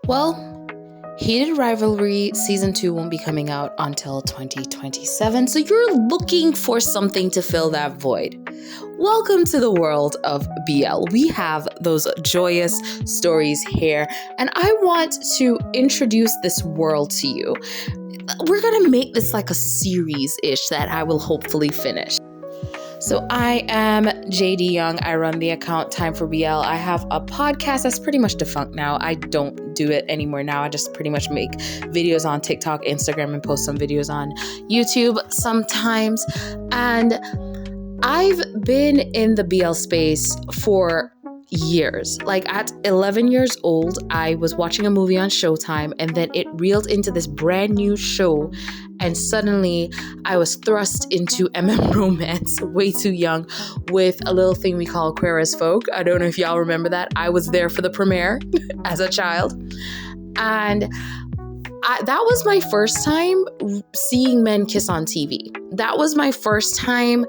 Well, Heated Rivalry Season 2 won't be coming out until 2027, so you're looking for something to fill that void. Welcome to the world of BL. We have those joyous stories here, and I want to introduce this world to you. We're going to make this like a series-ish that I will hopefully finish. So I am JD Young. I run the account Time for BL. I have a podcast that's pretty much defunct now. I don't do it anymore now. I just pretty much make videos on TikTok, Instagram, and post some videos on YouTube sometimes. And I've been in the BL space for years. Like at 11 years old, I was watching a movie on Showtime, and then it reeled into this brand new show. And suddenly I was thrust into romance way too young with a little thing we call Queer as Folk. I don't know if y'all remember that. I was there for the premiere as a child. And that was my first time seeing men kiss on TV. That was my first time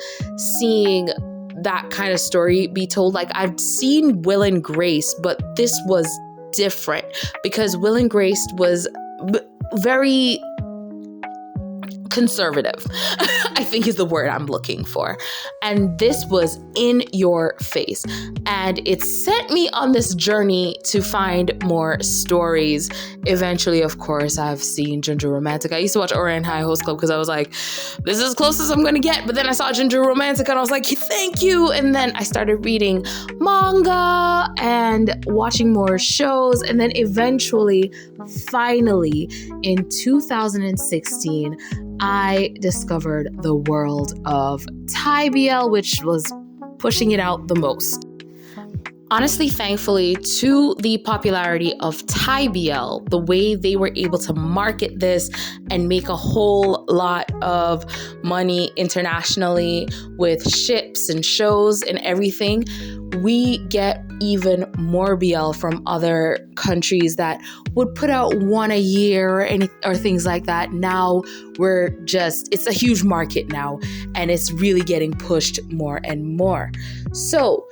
seeing that kind of story be told. Like, I've seen Will and Grace, but this was different because Will and Grace was very conservative, I think is the word I'm looking for. And this was in your face. And it sent me on this journey to find more stories. Eventually, of course, I've seen Ginger Romantic. I used to watch Orion High Host Club because I was like, this is as close as I'm going to get. But then I saw Ginger Romantic and I was like, thank you. And then I started reading manga and watching more shows. And then eventually, finally, in 2016, I discovered the world of Thai BL, which was pushing it out the most. Honestly, thankfully, to the popularity of Thai BL, the way they were able to market this and make a whole lot of money internationally with ships and shows and everything, we get even more BL from other countries that would put out one a year or things like that. Now it's a huge market now, and it's really getting pushed more and more. So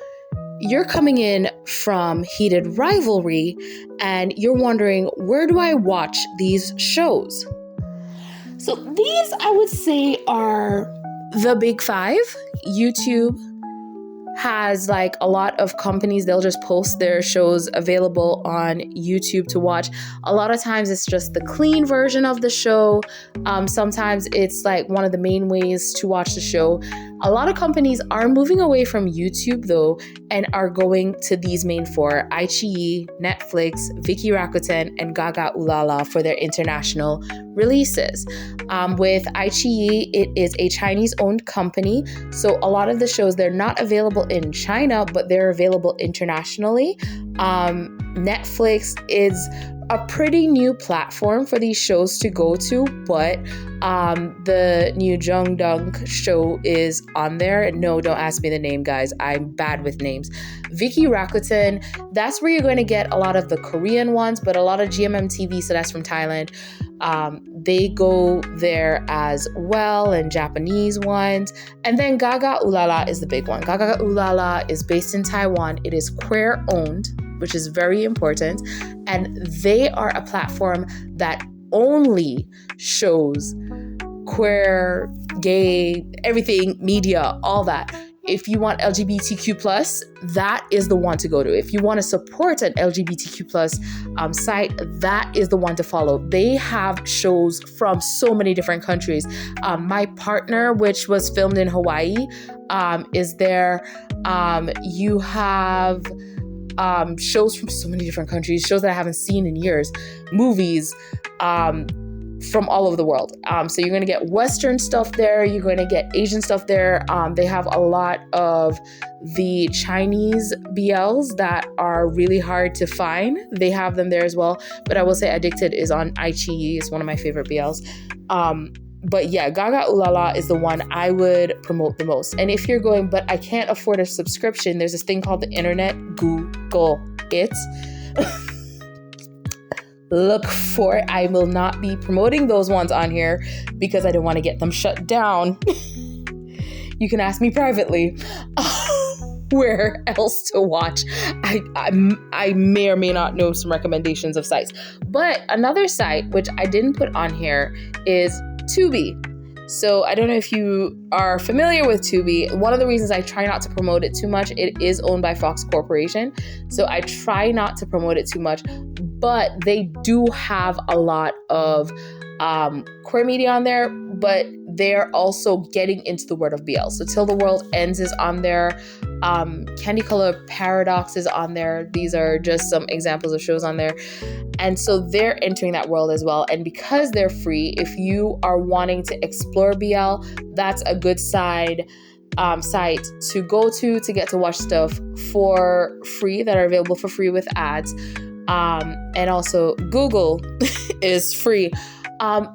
you're coming in from Heated Rivalry and you're wondering, where do I watch these shows? So these, I would say, are the big five. YouTube has like a lot of companies, they'll just post their shows available on YouTube to watch. A lot of times it's just the clean version of the show. Sometimes it's like one of the main ways to watch the show. A lot of companies are moving away from YouTube though and are going to these main four: iQIYI, Netflix, Viki Rakuten, and Gaga Ulala for their international releases. With iQIYI, it is a Chinese-owned company, so a lot of the shows, they're not available in China, but they're available internationally. Netflix is a pretty new platform for these shows to go to, but the new Jung Dunk show is on there. No, don't ask me the name, guys. I'm bad with names. Viki Rakuten, that's where you're going to get a lot of the Korean ones, but a lot of GMM TV, so that's from Thailand. They go there as well, and Japanese ones. And then Gaga Ulala is the big one. Gaga Ulala is based in Taiwan. It is queer owned, which is very important. And they are a platform that only shows queer, gay, everything, media, all that. If you want LGBTQ+, that is the one to go to. If you want to support an LGBTQ+ site, that is the one to follow. They have shows from so many different countries. My Partner, which was filmed in Hawaii, is there. You have shows from so many different countries, shows that I haven't seen in years, movies, from all over the world. So you're going to get Western stuff there. You're going to get Asian stuff there. They have a lot of the Chinese BLs that are really hard to find. They have them there as well. But I will say Addicted is on iQIYI. It's one of my favorite BLs. But yeah, Gaga Ulala is the one I would promote the most. And if you're going, but I can't afford a subscription, there's this thing called the internet. Google it. Look for it. I will not be promoting those ones on here because I don't want to get them shut down. You can ask me privately. where else to watch. I may or may not know some recommendations of sites. But another site, which I didn't put on here, is Tubi. So I don't know if you are familiar with Tubi. One of the reasons I try not to promote it too much, it is owned by Fox Corporation. So I try not to promote it too much, but they do have a lot of queer media on there, but they're also getting into the world of BL. So Till the World Ends is on there. Candy Color Paradox is on there. These are just some examples of shows on there. And so they're entering that world as well. And because they're free, if you are wanting to explore BL, that's a good site to go to get to watch stuff for free that are available for free with ads. And also Google is free.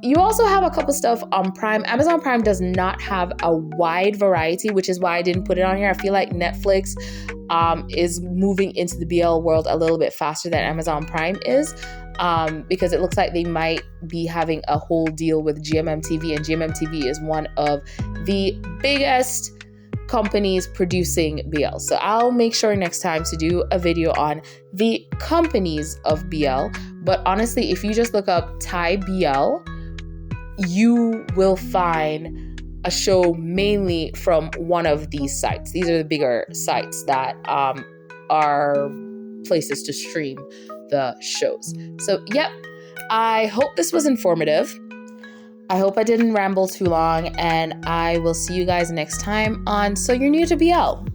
You also have a couple stuff on Prime. Amazon Prime does not have a wide variety, which is why I didn't put it on here. I feel like Netflix is moving into the BL world a little bit faster than Amazon Prime is, because it looks like they might be having a whole deal with GMM TV, and GMM TV is one of the biggest companies producing BL. So I'll make sure next time to do a video on the companies of BL. But honestly, if you just look up Thai BL, you will find a show mainly from one of these sites. These are the bigger sites that are places to stream the shows. So, yep, I hope this was informative. I hope I didn't ramble too long, and I will see you guys next time on So You're New to BL.